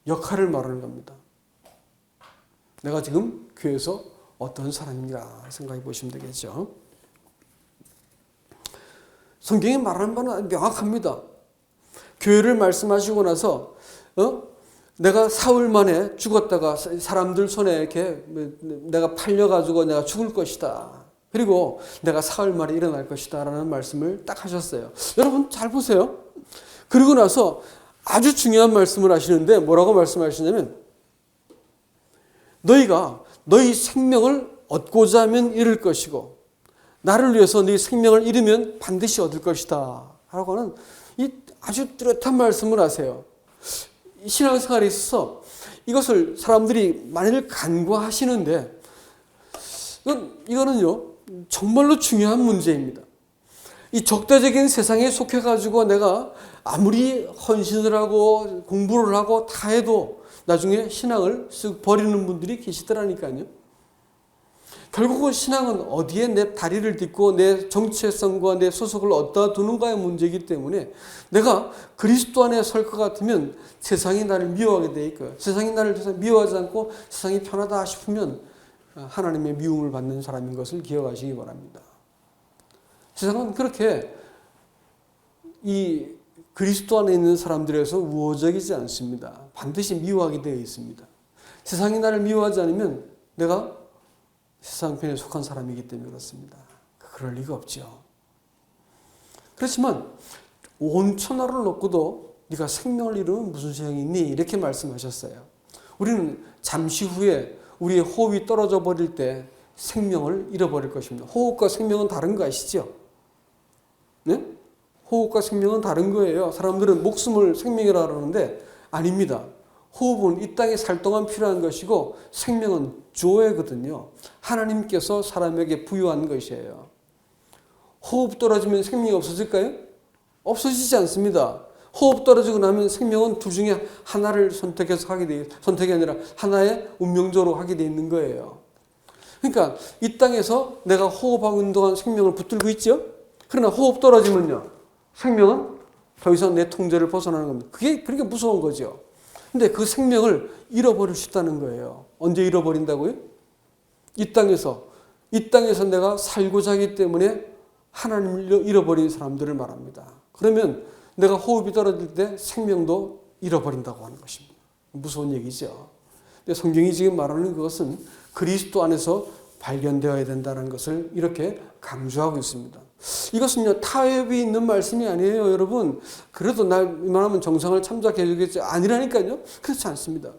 역할을 말하는 겁니다. 내가 지금 교회에서 어떤 사람인가 생각해 보시면 되겠죠. 성경이 말하는 바는 명확합니다. 교회를 말씀하시고 나서 내가 사흘 만에 죽었다가 사람들 손에 이렇게 내가 팔려가지고 내가 죽을 것이다. 그리고 내가 사흘 만에 일어날 것이다 라는 말씀을 딱 하셨어요. 여러분 잘 보세요. 그리고 나서 아주 중요한 말씀을 하시는데 뭐라고 말씀하시냐면 너희가 너희 생명을 얻고자 하면 잃을 것이고 나를 위해서 너희 생명을 잃으면 반드시 얻을 것이다 라고 하는 이 아주 뚜렷한 말씀을 하세요. 신앙생활에 있어서 이것을 사람들이 많이들 간과하시는데 이거는요 정말로 중요한 문제입니다. 이 적대적인 세상에 속해가지고 내가 아무리 헌신을 하고 공부를 하고 다 해도 나중에 신앙을 쓱 버리는 분들이 계시더라니까요. 결국은 신앙은 어디에 내 다리를 딛고 내 정체성과 내 소속을 어디다 두는가의 문제이기 때문에 내가 그리스도 안에 설 것 같으면 세상이 나를 미워하게 돼 있고요. 세상이 나를 미워하지 않고 세상이 편하다 싶으면 하나님의 미움을 받는 사람인 것을 기억하시기 바랍니다. 세상은 그렇게 이 그리스도 안에 있는 사람들에서 우호적이지 않습니다. 반드시 미워하게 되어 있습니다. 세상이 나를 미워하지 않으면 내가 세상 편에 속한 사람이기 때문에 그렇습니다. 그럴 리가 없죠. 그렇지만 온 천하를 놓고도 네가 생명을 잃으면 무슨 소용이 있니? 이렇게 말씀하셨어요. 우리는 잠시 후에 우리의 호흡이 떨어져 버릴 때 생명을 잃어버릴 것입니다. 호흡과 생명은 다른 거 아시죠? 네? 호흡과 생명은 다른 거예요. 사람들은 목숨을 생명이라고 하는데 아닙니다. 호흡은 이 땅에 살 동안 필요한 것이고 생명은 조회거든요. 하나님께서 사람에게 부여한 것이에요. 호흡 떨어지면 생명이 없어질까요? 없어지지 않습니다. 호흡 떨어지고 나면 생명은 둘 중에 하나를 선택해서 하게 돼, 선택이 아니라 하나의 운명적으로 하게 돼 있는 거예요. 그러니까 이 땅에서 내가 호흡하고 있는 동안 생명을 붙들고 있죠? 그러나 호흡 떨어지면요. 생명은 더 이상 내 통제를 벗어나는 겁니다. 그게 그렇게 무서운 거죠. 근데 그 생명을 잃어버릴 수 있다는 거예요. 언제 잃어버린다고요? 이 땅에서 내가 살고자 하기 때문에 하나님을 잃어버린 사람들을 말합니다. 그러면 내가 호흡이 떨어질 때 생명도 잃어버린다고 하는 것입니다. 무서운 얘기죠. 근데 성경이 지금 말하는 그것은 그리스도 안에서 발견되어야 된다는 것을 이렇게 강조하고 있습니다. 이것은요 타협이 있는 말씀이 아니에요, 여러분. 그래도 나 이만하면 정상을 참작해 주겠지 아니라니까요. 그렇지 않습니다.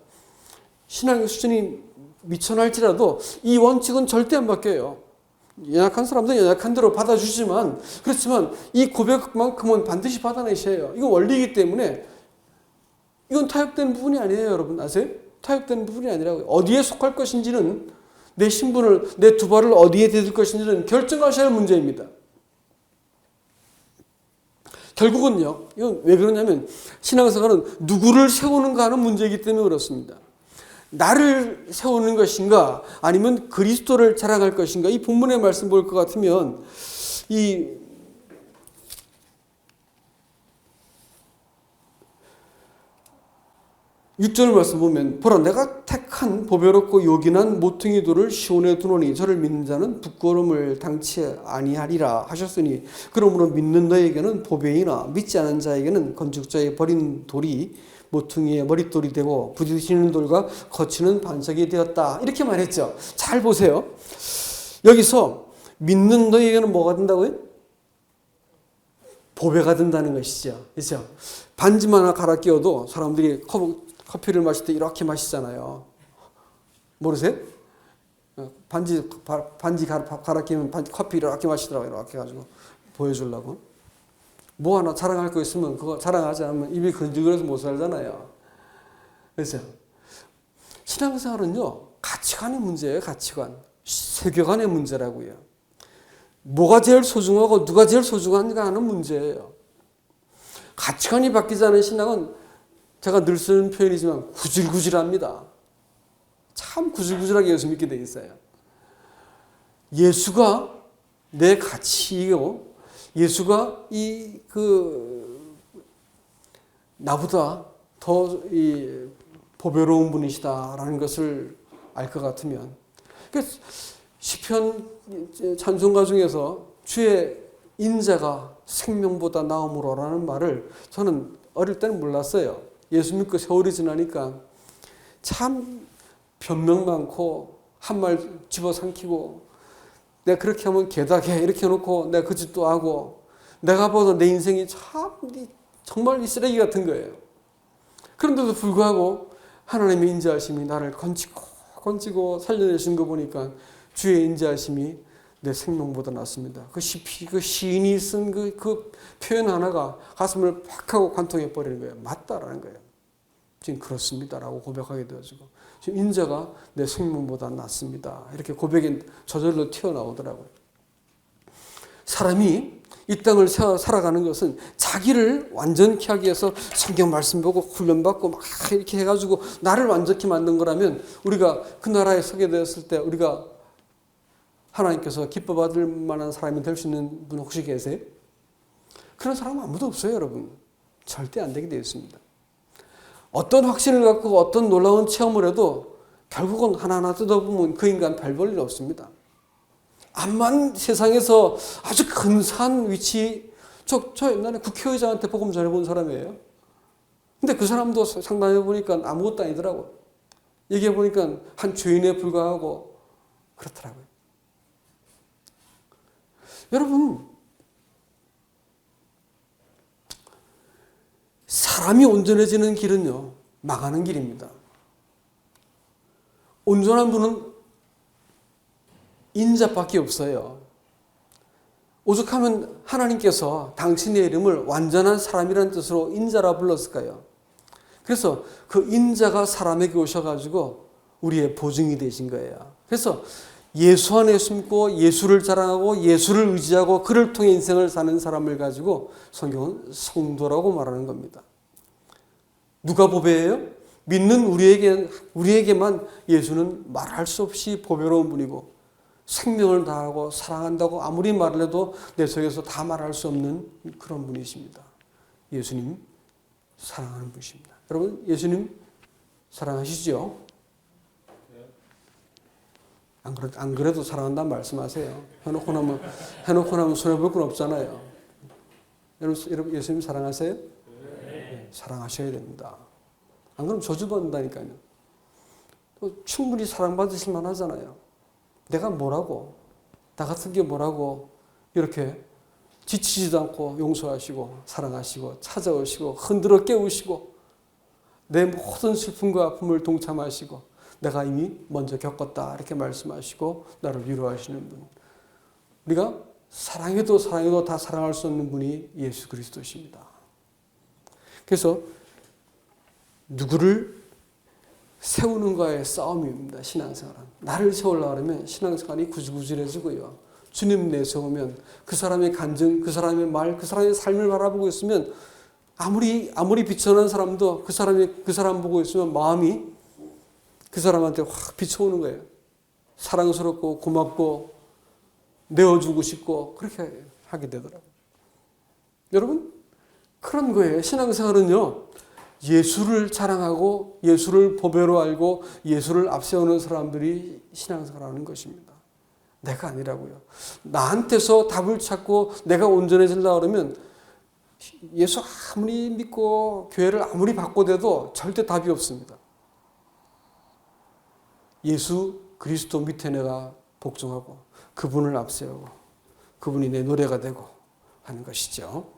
신앙의 수준이 미천할지라도 이 원칙은 절대 안 바뀌어요. 연약한 사람들은 연약한 대로 받아주지만 그렇지만 이 고백만큼은 반드시 받아내셔야 해요. 이건 원리이기 때문에 이건 타협된 부분이 아니에요, 여러분. 아세요? 타협된 부분이 아니라고요. 어디에 속할 것인지는 내 신분을, 내 두 발을 어디에 대들 것인지는 결정하셔야 할 문제입니다. 결국은요, 이건 왜 그러냐면 신앙생활은 누구를 세우는가 하는 문제이기 때문에 그렇습니다. 나를 세우는 것인가 아니면 그리스도를 자랑할 것인가. 이 본문의 말씀 볼 것 같으면 이 6절 말씀 보면 보라 내가 택한 보배롭고 요긴한 모퉁이 돌을 시온에 두노니 저를 믿는 자는 부끄러움을 당치 아니하리라 하셨으니 그러므로 믿는 너에게는 보배이나 믿지 않은 자에게는 건축자의 버린 돌이 모퉁이의 머릿돌이 되고 부딪히는 돌과 거치는 반석이 되었다. 이렇게 말했죠. 잘 보세요. 여기서 믿는 너에게는 뭐가 된다고요? 보배가 된다는 것이죠. 그렇죠? 반지만 하나 갈아 끼워도 사람들이 커피를 마실 때 이렇게 마시잖아요. 모르세요? 반지 갈아 끼면 커피를 이렇게 마시더라고요. 이렇게 해가지고 보여주려고. 뭐 하나 자랑할 거 있으면 그거 자랑하지 않으면 입이 근질거려서 못 살잖아요. 그렇죠? 신앙생활은요, 가치관의 문제예요, 가치관. 세계관의 문제라고요. 뭐가 제일 소중하고 누가 제일 소중한가 하는 문제예요. 가치관이 바뀌지 않은 신앙은 제가 늘 쓰는 표현이지만 구질구질합니다. 참 구질구질하게 예수 믿게 돼 있어요. 예수가 내 가치이고 예수가 나보다 더 보배로운 분이시다라는 것을 알 것 같으면, 시편 찬송가 중에서 주의 인자가 생명보다 나음으로라는 말을 저는 어릴 때는 몰랐어요. 예수 믿고 세월이 지나니까 참 변명 많고 한 말 집어삼키고, 내가 그렇게 하면 개다개 이렇게 해놓고 내가 그 짓도 하고, 내가 봐도 내 인생이 정말 이 쓰레기 같은 거예요. 그런데도 불구하고 하나님의 인자하심이 나를 건지고 살려내신 거 보니까 주의 인자하심이 내 생명보다 낫습니다. 그 시인이 쓴 그 표현 하나가 가슴을 팍 하고 관통해 버리는 거예요. 맞다라는 거예요. 지금 그렇습니다라고 고백하게 되어지고, 지금 인자가 내 생명보다 낫습니다. 이렇게 고백이 저절로 튀어나오더라고요. 사람이 이 땅을 살아가는 것은 자기를 완전케 하기 위해서 성경 말씀 보고 훈련받고 막 이렇게 해가지고 나를 완전케 만든 거라면, 우리가 그 나라에 서게 되었을 때 우리가 하나님께서 기뻐 받을 만한 사람이 될 수 있는 분 혹시 계세요? 그런 사람은 아무도 없어요, 여러분. 절대 안 되게 되어 있습니다. 어떤 확신을 갖고 어떤 놀라운 체험을 해도 결국은 하나하나 뜯어보면 그 인간 별 볼 일 없습니다. 암만 세상에서 아주 근사한 위치, 저 옛날에 국회의장한테 복음 전해본 사람이에요. 근데 그 사람도 상담해 보니까 아무것도 아니더라고. 얘기해 보니까 한 죄인에 불과하고 그렇더라고요. 여러분, 사람이 온전해지는 길은요, 망하는 길입니다. 온전한 분은 인자밖에 없어요. 오죽하면 하나님께서 당신의 이름을 완전한 사람이라는 뜻으로 인자라 불렀을까요? 그래서 그 인자가 사람에게 오셔가지고 우리의 보증이 되신 거예요. 그래서 예수 안에 숨고 예수를 자랑하고 예수를 의지하고 그를 통해 인생을 사는 사람을 가지고 성경은 성도라고 말하는 겁니다. 누가 보배예요? 믿는 우리에게만 예수는 말할 수 없이 보배로운 분이고, 생명을 다하고 사랑한다고 아무리 말을 해도 내 속에서 다 말할 수 없는 그런 분이십니다. 예수님 사랑하는 분이십니다. 여러분, 예수님 사랑하시죠? 안 그래도 사랑한다는 말씀하세요. 해놓고 나면 손해볼 건 없잖아요. 여러분, 예수님 사랑하세요? 네, 사랑하셔야 됩니다. 안 그러면 저주받는다니까요. 또 충분히 사랑받으실 만하잖아요. 내가 뭐라고, 나 같은 게 뭐라고 이렇게 지치지도 않고 용서하시고 사랑하시고 찾아오시고 흔들어 깨우시고 내 모든 슬픔과 아픔을 동참하시고 내가 이미 먼저 겪었다 이렇게 말씀하시고 나를 위로하시는 분. 우리가 사랑해도 다 사랑할 수 없는 분이 예수 그리스도십니다. 그래서 누구를 세우는 거의 싸움입니다. 신앙생활은. 나를 세우려고 하면 신앙생활이 구질구질해지고요. 주님 내세우면 그 사람의 간증, 그 사람의 말, 그 사람의 삶을 바라보고 있으면 아무리 비천한 사람도 그 사람 보고 있으면 마음이 그 사람한테 확 비춰오는 거예요. 사랑스럽고 고맙고 내어주고 싶고 그렇게 하게 되더라고요. 여러분, 그런 거예요. 신앙생활은요. 예수를 자랑하고 예수를 보배로 알고 예수를 앞세우는 사람들이 신앙생활하는 것입니다. 내가 아니라고요. 나한테서 답을 찾고 내가 온전해지려고 그러면 예수 아무리 믿고 교회를 아무리 바꿔대도 절대 답이 없습니다. 예수 그리스도 밑에 내가 복종하고 그분을 앞세우고 그분이 내 노래가 되고 하는 것이죠.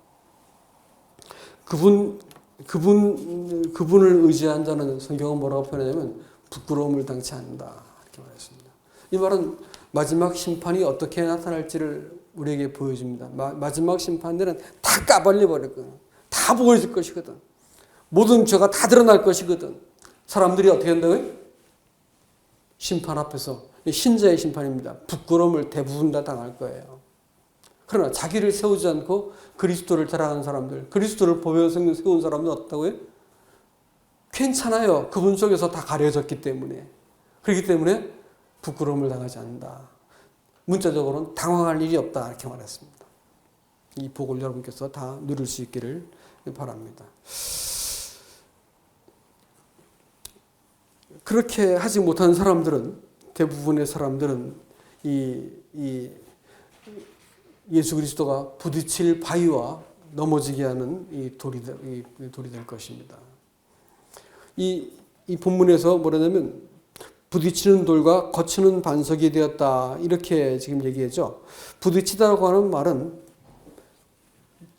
그분을 의지한 자는 성경은 뭐라고 표현하냐면 부끄러움을 당치 않는다 이렇게 말했습니다. 이 말은 마지막 심판이 어떻게 나타날지를 우리에게 보여줍니다. 마지막 심판들은 다 까발려 버릴 거예요. 다 보여질 것이거든. 모든 죄가 다 드러날 것이거든. 사람들이 어떻게 한다고요? 심판 앞에서 신자의 심판입니다. 부끄러움을 대부분 다 당할 거예요. 그러나 자기를 세우지 않고 그리스도를 자랑하는 사람들, 그리스도를 보여 세운 사람들 어떻다고요? 괜찮아요. 그분 속에서 다 가려졌기 때문에. 그렇기 때문에 부끄러움을 당하지 않는다. 문자적으로는 당황할 일이 없다. 이렇게 말했습니다. 이 복을 여러분께서 다 누릴 수 있기를 바랍니다. 그렇게 하지 못한 사람들은, 대부분의 사람들은 예수 그리스도가 부딪힐 바위와 넘어지게 하는 이 돌이 될 것입니다. 이 본문에서 뭐라냐면 부딪히는 돌과 거치는 반석이 되었다. 이렇게 지금 얘기하죠. 부딪히다라고 하는 말은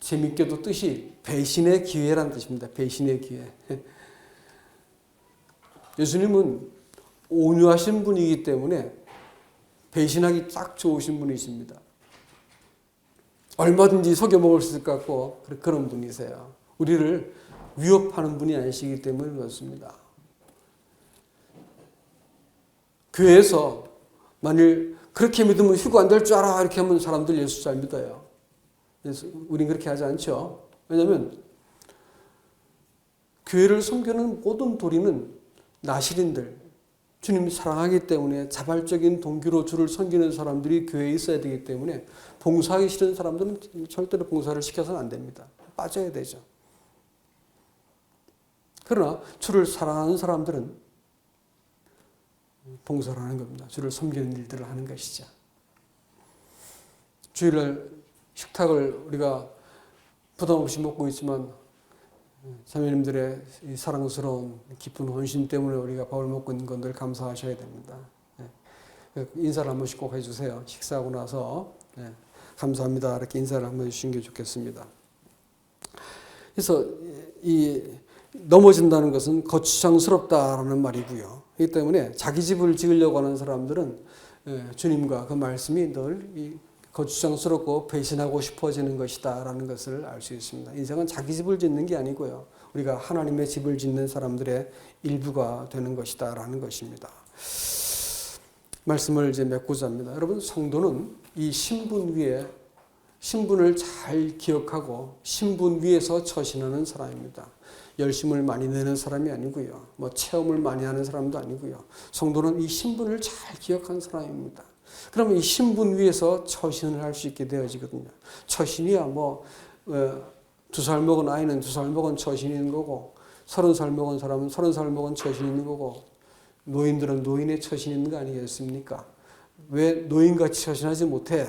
재밌게도 뜻이 배신의 기회라는 뜻입니다. 배신의 기회. 예수님은 온유하신 분이기 때문에 배신하기 딱 좋으신 분이십니다. 얼마든지 속여 먹을 수 있을 것 같고 그런 분이세요. 우리를 위협하는 분이 아니시기 때문에 그렇습니다. 교회에서 만일 그렇게 믿으면 휴거 안 될 줄 알아 이렇게 하면 사람들 예수 잘 믿어요. 그래서 우린 그렇게 하지 않죠. 왜냐하면 교회를 섬기는 모든 도리는 나실인들, 주님이 사랑하기 때문에 자발적인 동기로 주를 섬기는 사람들이 교회에 있어야 되기 때문에 봉사하기 싫은 사람들은 절대로 봉사를 시켜서는 안 됩니다. 빠져야 되죠. 그러나 주를 사랑하는 사람들은 봉사를 하는 겁니다. 주를 섬기는 일들을 하는 것이죠. 주일날 식탁을 우리가 부담 없이 먹고 있지만 자매님들의 이 사랑스러운 깊은 헌신 때문에 우리가 밥을 먹고 있는 건들 감사하셔야 됩니다. 인사를 한 번씩 꼭 해주세요. 식사하고 나서 감사합니다 이렇게 인사를 한번 해주시는 게 좋겠습니다. 그래서 이 넘어진다는 것은 거추장스럽다라는 말이고요. 그렇기 때문에 자기 집을 지으려고 하는 사람들은 주님과 그 말씀이 늘 거추장스럽고 배신하고 싶어지는 것이다 라는 것을 알 수 있습니다. 인생은 자기 집을 짓는 게 아니고요. 우리가 하나님의 집을 짓는 사람들의 일부가 되는 것이다 라는 것입니다. 말씀을 이제 맺고자 합니다. 여러분, 성도는 이 신분 위에 신분을 잘 기억하고 신분 위에서 처신하는 사람입니다. 열심을 많이 내는 사람이 아니고요. 체험을 많이 하는 사람도 아니고요. 성도는 이 신분을 잘 기억한 사람입니다. 그러면 이 신분 위에서 처신을 할 수 있게 되어지거든요. 처신이야 2살 먹은 아이는 2살 먹은 처신이 있는 거고 30살 먹은 사람은 30살 먹은 처신이 있는 거고 노인들은 노인의 처신이 있는 거 아니겠습니까? 왜 노인같이 처신하지 못해?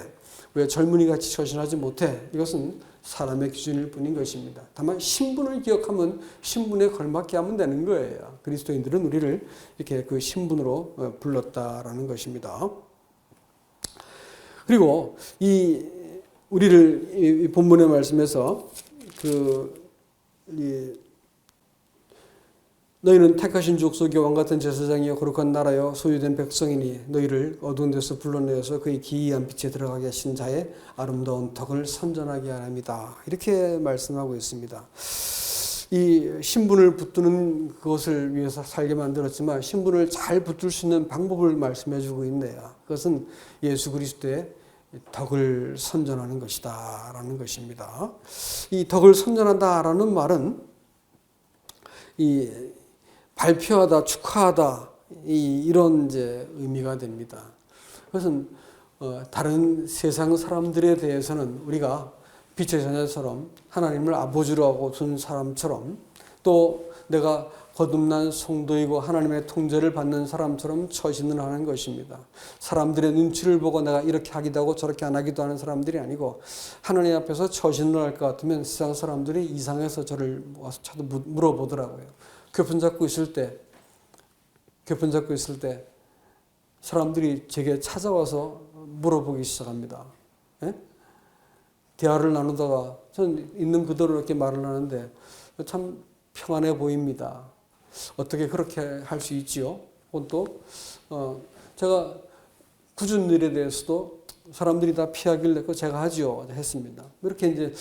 왜 젊은이같이 처신하지 못해? 이것은 사람의 기준일 뿐인 것입니다. 다만 신분을 기억하면 신분에 걸맞게 하면 되는 거예요. 그리스도인들은 우리를 이렇게 그 신분으로 불렀다라는 것입니다. 그리고 우리를 이 본문의 말씀에서 너희는 택하신 족속이 왕같은 제사장이요 거룩한 나라요 소유된 백성이니 너희를 어두운 데서 불러내어서 그의 기이한 빛에 들어가게 하신 자의 아름다운 덕을 선전하게 하랍니다. 이렇게 말씀하고 있습니다. 이 신분을 붙드는 그것을 위해서 살게 만들었지만 신분을 잘 붙들 수 있는 방법을 말씀해 주고 있네요. 그것은 예수 그리스도의 덕을 선전하는 것이다 라는 것입니다. 이 덕을 선전한다라는 말은 발표하다, 축하하다 이런 이제 의미가 됩니다. 그것은 다른 세상 사람들에 대해서는 우리가 빛의 자녀처럼 하나님을 아버지로 하고 둔 사람처럼 또 내가 거듭난 성도이고 하나님의 통제를 받는 사람처럼 처신을 하는 것입니다. 사람들의 눈치를 보고 내가 이렇게 하기도 하고 저렇게 안 하기도 하는 사람들이 아니고 하나님 앞에서 처신을 할 것 같으면 세상 사람들이 이상해서 저를 와서 자꾸 물어보더라고요. 교편 잡고 있을 때 사람들이 제게 찾아와서 물어보기 시작합니다. 예? 대화를 나누다가 저는 있는 그대로 이렇게 말을 하는데 참 평안해 보입니다. 어떻게 그렇게 할 수 있지요? 또 제가 굳은 일에 대해서도 사람들이 다 피하길래 제가 하지요 했습니다. 이렇게 이제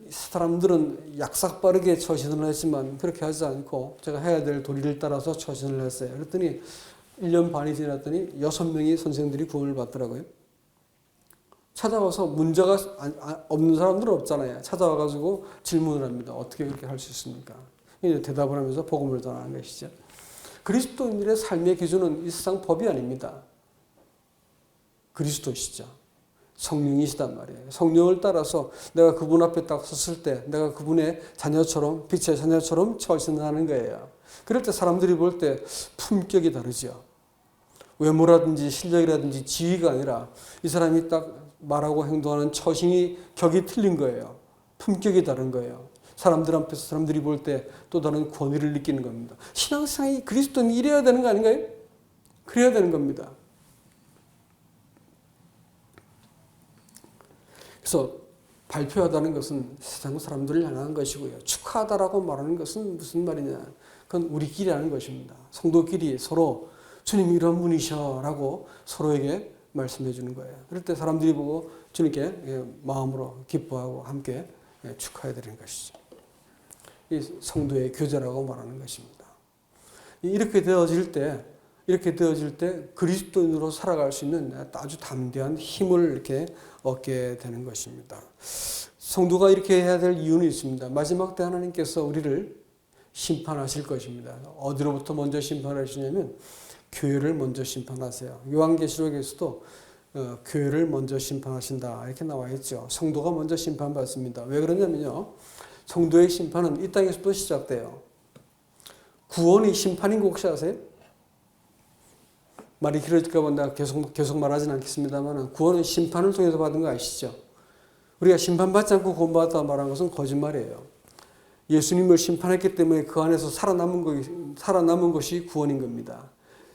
사람들은 약삭 빠르게 처신을 했지만 그렇게 하지 않고 제가 해야 될 도리를 따라서 처신을 했어요. 그랬더니 1년 반이 지났더니 6명이 선생들이 구원을 받더라고요. 찾아와서 문제가 없는 사람들은 없잖아요. 찾아와가지고 질문을 합니다. 어떻게 그렇게 할 수 있습니까? 이제 대답을 하면서 복음을 전하는 것이죠. 그리스도인들의 삶의 기준은 이 세상 법이 아닙니다. 그리스도시죠. 성령이시단 말이에요. 성령을 따라서 내가 그분 앞에 딱 섰을 때 내가 그분의 자녀처럼, 빛의 자녀처럼 처신하는 거예요. 그럴 때 사람들이 볼 때 품격이 다르죠. 외모라든지 실력이라든지 지위가 아니라 이 사람이 딱 말하고 행동하는 처신이 격이 틀린 거예요. 품격이 다른 거예요. 사람들 앞에서 사람들이 볼 때 또 다른 권위를 느끼는 겁니다. 신앙생활이 그리스도는 이래야 되는 거 아닌가요? 그래야 되는 겁니다. 그래서 발표하다는 것은 세상 사람들을 향한 것이고요. 축하하다라고 말하는 것은 무슨 말이냐. 그건 우리끼리 하는 것입니다. 성도끼리 서로 주님이 이런 분이셔라고 서로에게 말씀해 주는 거예요. 그럴 때 사람들이 보고 주님께 마음으로 기뻐하고 함께 축하해 드리는 것이죠. 이 성도의 교제라고 말하는 것입니다. 이렇게 되어질 때 그리스도인으로 살아갈 수 있는 아주 담대한 힘을 이렇게 얻게 되는 것입니다. 성도가 이렇게 해야 될 이유는 있습니다. 마지막 때 하나님께서 우리를 심판하실 것입니다. 어디로부터 먼저 심판하시냐면 교회를 먼저 심판하세요. 요한계시록에서도 교회를 먼저 심판하신다 이렇게 나와 있죠. 성도가 먼저 심판받습니다. 왜 그러냐면요. 성도의 심판은 이 땅에서도 시작돼요. 구원이 심판인 거 혹시 아세요? 말이 길어질까 봐 내가 계속 말하진 않겠습니다만 구원은 심판을 통해서 받은 거 아시죠? 우리가 심판받지 않고 구원받았다 말하는 것은 거짓말이에요. 예수님을 심판했기 때문에 그 안에서 살아남은 것이 구원인 겁니다.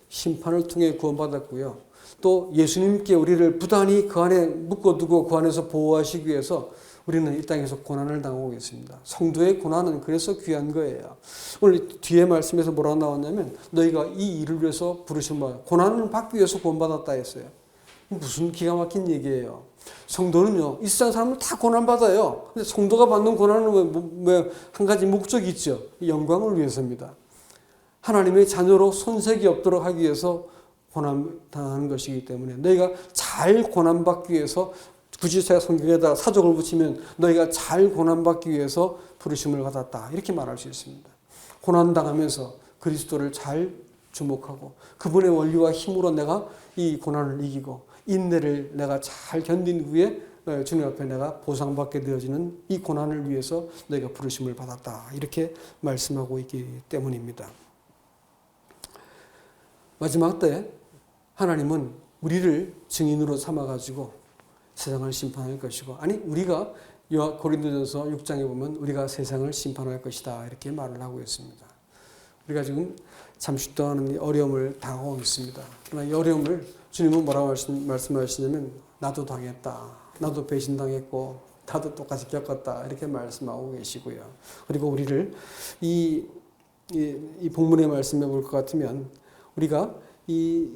심판을 통해 구원받았고요. 또 예수님께 우리를 부단히 그 안에 묶어두고 그 안에서 보호하시기 위해서 우리는 이 땅에서 고난을 당하고 있습니다. 성도의 고난은 그래서 귀한 거예요. 오늘 뒤에 말씀에서 뭐라고 나왔냐면 너희가 이 일을 위해서 부르신 바 고난을 받기 위해서 구원받았다 했어요. 무슨 기가 막힌 얘기예요. 성도는요. 이 세상 사람들 다 고난받아요. 근데 성도가 받는 고난은 왜 한 가지 목적이 있죠. 영광을 위해서입니다. 하나님의 자녀로 손색이 없도록 하기 위해서 고난당하는 것이기 때문에 너희가 잘 고난받기 위해서 굳이 제가 성경에다 사족을 붙이면 너희가 잘 고난받기 위해서 부르심을 받았다. 이렇게 말할 수 있습니다. 고난당하면서 그리스도를 잘 주목하고 그분의 원리와 힘으로 내가 이 고난을 이기고 인내를 내가 잘 견딘 후에 주님 앞에 내가 보상받게 되어지는 이 고난을 위해서 너희가 부르심을 받았다. 이렇게 말씀하고 있기 때문입니다. 마지막 때 하나님은 우리를 증인으로 삼아가지고 세상을 심판할 것이고 우리가 고린도전서 6장에 보면 우리가 세상을 심판할 것이다 이렇게 말을 하고 있습니다. 우리가 지금 잠시 동안 어려움을 당하고 있습니다. 그러나 이 어려움을 주님은 뭐라고 말씀하시냐면 나도 당했다. 나도 배신당했고 나도 똑같이 겪었다 이렇게 말씀하고 계시고요. 그리고 우리를 이 본문의 말씀해 볼 것 같으면 우리가 이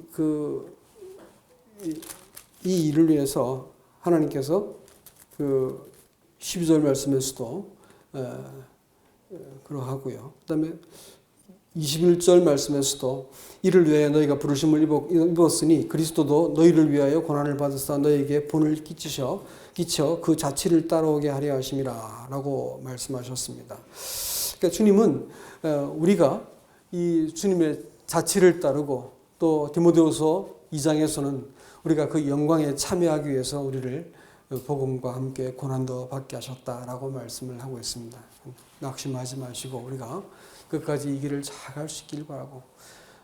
일을 위해서 하나님께서 그 12절 말씀에서도 그러하고요. 그 다음에 21절 말씀에서도 이를 위하여 너희가 부르심을 입었으니 그리스도도 너희를 위하여 고난을 받으사 너희에게 본을 끼쳐 그 자취를 따라오게 하려 하심이라 라고 말씀하셨습니다. 그러니까 주님은 우리가 이 주님의 자취를 따르고 또 디모데후서 2장에서는 우리가 그 영광에 참여하기 위해서 우리를 복음과 함께 고난도 받게 하셨다라고 말씀을 하고 있습니다. 낙심하지 마시고 우리가 끝까지 이 길을 잘 갈 수 있길 바라고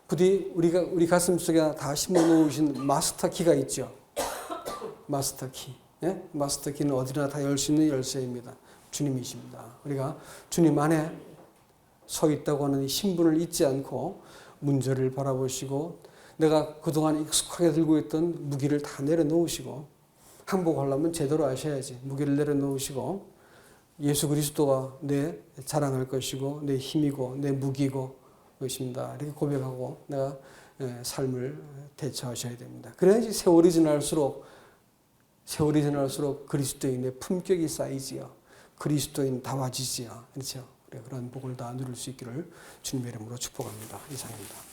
부디 우리 가슴 속에 다 심어 놓으신 마스터키가 있죠. 마스터키. 예? 마스터키는 어디나 다 열 수 있는 열쇠입니다. 주님이십니다. 우리가 주님 안에 서 있다고 하는 이 신분을 잊지 않고 문제를 바라보시고 내가 그동안 익숙하게 들고 있던 무기를 다 내려놓으시고 항복하려면 제대로 하셔야지. 무기를 내려놓으시고 예수 그리스도가 내 자랑할 것이고 내 힘이고 내 무기고 것입니다. 이렇게 고백하고 내가 삶을 대처하셔야 됩니다. 그래야지 세월이 지날수록 그리스도인의 품격이 쌓이지요. 그리스도인 다워지지요. 그렇죠? 그런 복을 다 누릴 수 있기를 주님의 이름으로 축복합니다. 이상입니다.